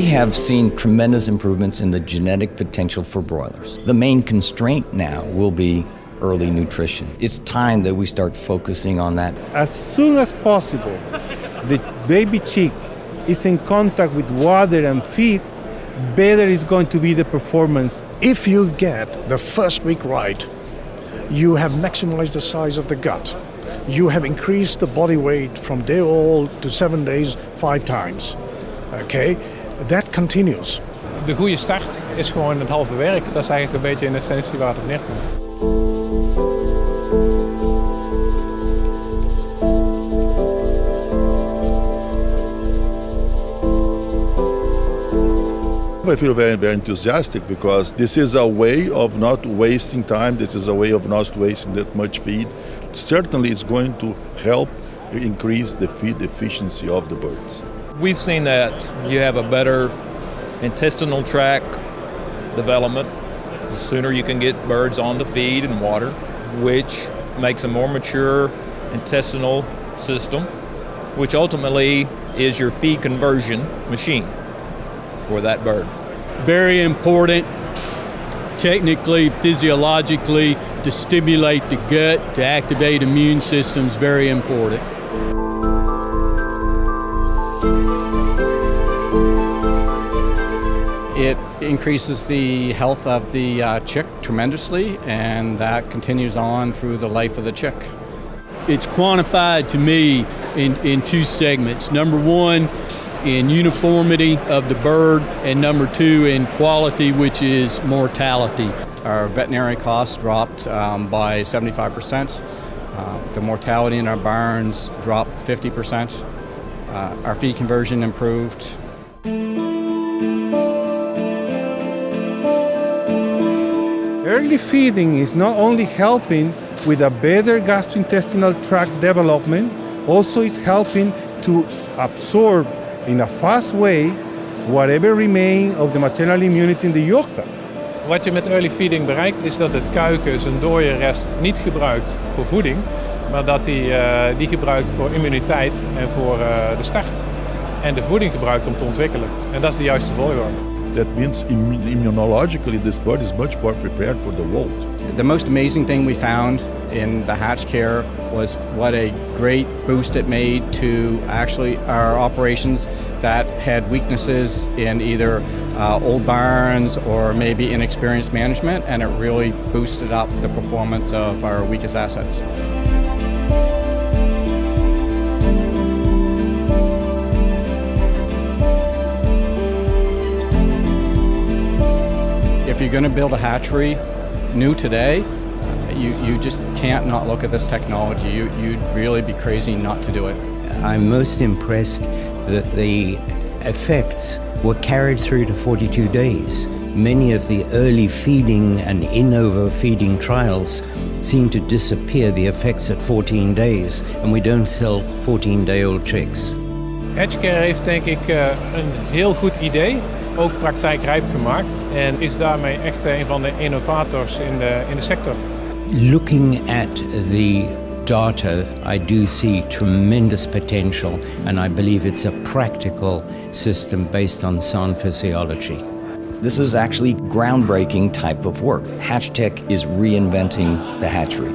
have seen tremendous improvements in the genetic potential for broilers. The main constraint now will be early nutrition. It's time that we start focusing on that. As soon as possible, the baby chick is in contact with water and feed, better is going to be the performance. If you get the first week right, you have maximized the size of the gut. You have increased the body weight from day old to 7 days 5 times. Okay, that continues. De goede start is gewoon het halve werk. Dat is eigenlijk een beetje in essentie waar het op neerkomt. I feel very, very enthusiastic because this is a way of not wasting time. This is a way of not wasting that much feed. Certainly it's going to help increase the feed efficiency of the birds. We've seen that you have a better intestinal tract development. The sooner you can get birds on the feed and water, which makes a more mature intestinal system, which ultimately is your feed conversion machine for that bird. Very important technically, physiologically, to stimulate the gut, to activate immune systems, very important. It increases the health of the chick tremendously, and that continues on through the life of the chick. It's quantified to me in 2 segments. Number 1, in uniformity of the bird, and number 2, in quality, which is mortality. Our veterinary costs dropped by 75%. The mortality in our barns dropped 50%. Our feed conversion improved. Early feeding is not only helping with a better gastrointestinal tract development, also is helping to absorb in a fast way whatever remains of the maternal immunity in the yolk cell. Wat je met early feeding bereikt is dat het kuiken zijn dode rest niet gebruikt voor voeding, maar dat die gebruikt voor immuniteit en voor de start. En de voeding gebruikt om te ontwikkelen. En dat is de juiste volgorde. That means immunologically this bird is much more prepared for the molt. The most amazing thing we found in the hatch care was what a great boost it made to actually our operations that had weaknesses in either old barns or maybe inexperienced management, and it really boosted up the performance of our weakest assets. If you're going to build a hatchery new today, you just can't not look at this technology. You'd really be crazy not to do it. I'm most impressed that the effects were carried through to 42 days. Many of the early feeding and in-over feeding trials seem to disappear the effects at 14 days, and we don't sell 14-day-old chicks. HatchTech heeft denk ik een heel goed idee, ook praktijkrijp gemaakt, en is daarmee echt een van de innovators in de sector. Looking at the data, I do see tremendous potential, and I believe it's a practical system based on sound physiology. This is actually groundbreaking type of work. HatchTech is reinventing the hatchery.